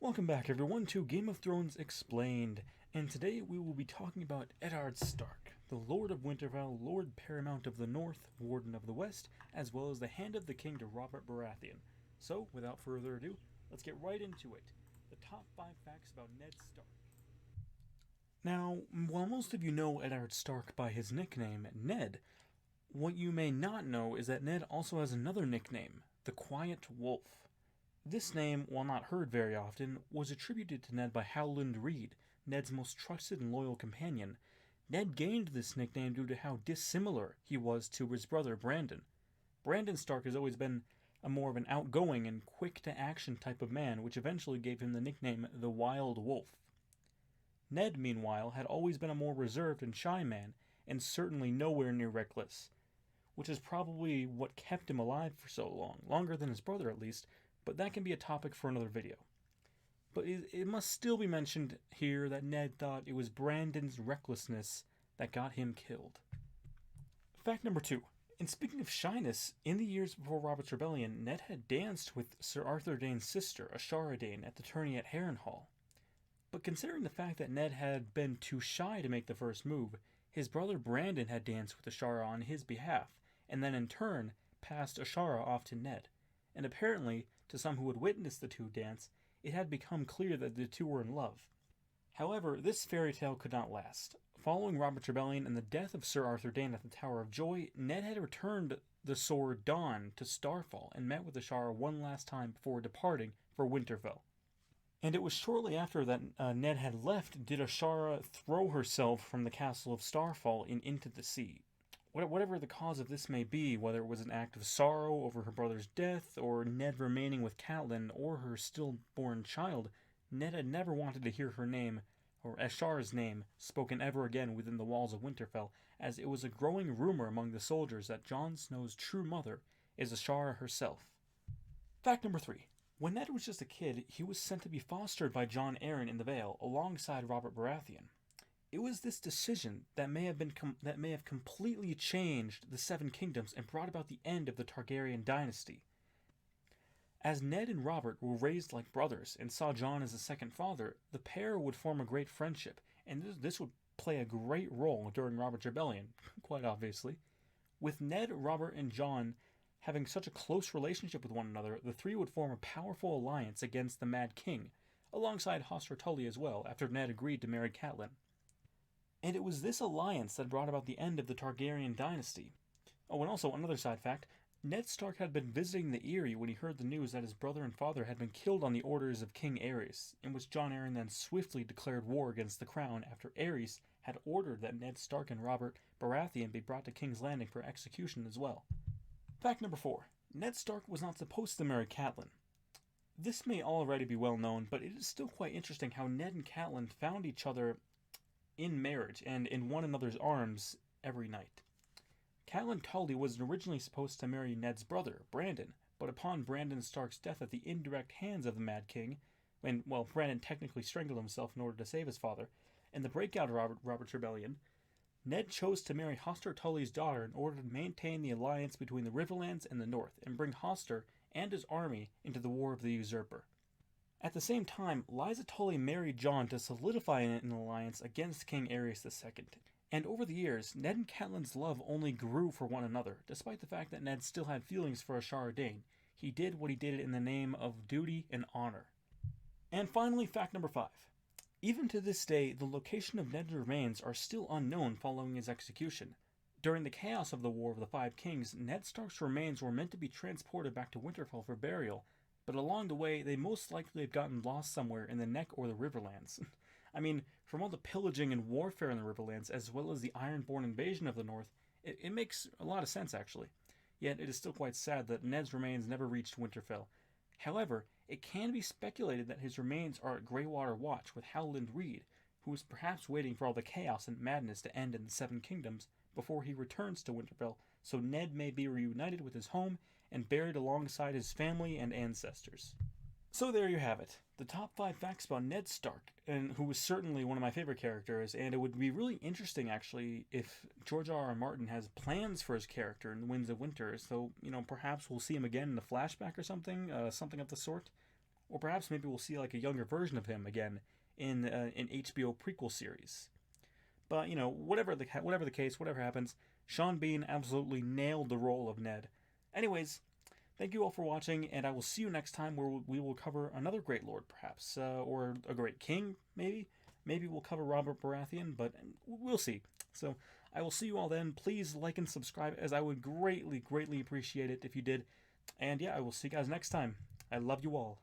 Welcome back, everyone, to Game of Thrones Explained, and today we will be talking about Eddard Stark, the Lord of Winterfell, Lord Paramount of the North, Warden of the West, as well as the Hand of the King to Robert Baratheon. So, without further ado, let's get right into it. The top 5 facts about Ned Stark. Now, while most of you know Eddard Stark by his nickname, Ned, what you may not know is that Ned also has another nickname, the Quiet Wolf. This name, while not heard very often, was attributed to Ned by Howland Reed, Ned's most trusted and loyal companion. Ned gained this nickname due to how dissimilar he was to his brother Brandon. Brandon Stark has always been a more of an outgoing and quick to action type of man, which eventually gave him the nickname the Wild Wolf. Ned, meanwhile, had always been a more reserved and shy man, and certainly nowhere near reckless, which is probably what kept him alive for so long, longer than his brother at least, but that can be a topic for another video. But it must still be mentioned here that Ned thought it was Brandon's recklessness that got him killed. Fact number 2. And speaking of shyness, in the years before Robert's Rebellion, Ned had danced with Sir Arthur Dane's sister, Shara Dame, at the tourney at Harrenhal. But considering the fact that Ned had been too shy to make the first move, his brother Brandon had danced with Ashara on his behalf, and then in turn passed Ashara off to Ned. And apparently, to some who had witnessed the two dance, it had become clear that the two were in love. However, this fairy tale could not last. Following Robert's Rebellion and the death of Sir Arthur Dane at the Tower of Joy, Ned had returned the sword Dawn to Starfall and met with Ashara one last time before departing for Winterfell. And it was shortly after that Ned had left did Ashara throw herself from the castle of Starfall into the sea. Whatever the cause of this may be, whether it was an act of sorrow over her brother's death, or Ned remaining with Catelyn, or her stillborn child, Ned had never wanted to hear her name, or Ashara's name, spoken ever again within the walls of Winterfell, as it was a growing rumor among the soldiers that Jon Snow's true mother is Ashara herself. Fact number 3. When Ned was just a kid, he was sent to be fostered by Jon Arryn in the Vale, alongside Robert Baratheon. It was this decision that may have completely changed the Seven Kingdoms and brought about the end of the Targaryen dynasty. As Ned and Robert were raised like brothers and saw Jon as a second father, the pair would form a great friendship, and this would play a great role during Robert's Rebellion, quite obviously. With Ned, Robert, and Jon having such a close relationship with one another, the three would form a powerful alliance against the Mad King, alongside Hoster Tully as well, after Ned agreed to marry Catelyn. And it was this alliance that brought about the end of the Targaryen dynasty. Oh, and also, another side fact, Ned Stark had been visiting the Eyrie when he heard the news that his brother and father had been killed on the orders of King Aerys, in which Jon Arryn then swiftly declared war against the crown after Aerys had ordered that Ned Stark and Robert Baratheon be brought to King's Landing for execution as well. Fact number 4. Ned Stark was not supposed to marry Catelyn. This may already be well known, but it is still quite interesting how Ned and Catelyn found each other in marriage and in one another's arms every night. Catelyn Tully was originally supposed to marry Ned's brother, Brandon, but upon Brandon Stark's death at the indirect hands of the Mad King, when, Brandon technically strangled himself in order to save his father, and the breakout of Robert's Rebellion, Ned chose to marry Hoster Tully's daughter in order to maintain the alliance between the Riverlands and the North, and bring Hoster and his army into the War of the Usurper. At the same time, Lysa Tully married Jon to solidify an alliance against King Aerys II. And over the years, Ned and Catelyn's love only grew for one another, despite the fact that Ned still had feelings for Shara Dane. He did what he did in the name of duty and honor. And finally, fact number 5. Even to this day, the location of Ned's remains are still unknown following his execution. During the chaos of the War of the Five Kings, Ned Stark's remains were meant to be transported back to Winterfell for burial, but along the way, they most likely had gotten lost somewhere in the Neck or the Riverlands. I mean, from all the pillaging and warfare in the Riverlands, as well as the Ironborn invasion of the North, it makes a lot of sense, actually. Yet it is still quite sad that Ned's remains never reached Winterfell. However, it can be speculated that his remains are at Greywater Watch with Howland Reed, who is perhaps waiting for all the chaos and madness to end in the Seven Kingdoms before he returns to Winterfell, so Ned may be reunited with his home and buried alongside his family and ancestors. So there you have it, the top 5 facts about Ned Stark, and who was certainly one of my favorite characters, and it would be really interesting, actually, if George R.R. Martin has plans for his character in The Winds of Winter, so, perhaps we'll see him again in a flashback or something of the sort. or perhaps maybe we'll see like a younger version of him again in an HBO prequel series. But whatever the case, whatever happens, Sean Bean absolutely nailed the role of Ned. Anyways, thank you all for watching, and I will see you next time where we will cover another great lord, perhaps, or a great king, maybe. Maybe we'll cover Robert Baratheon, but we'll see. So I will see you all then. Please like and subscribe, as I would greatly, greatly appreciate it if you did. And yeah, I will see you guys next time. I love you all.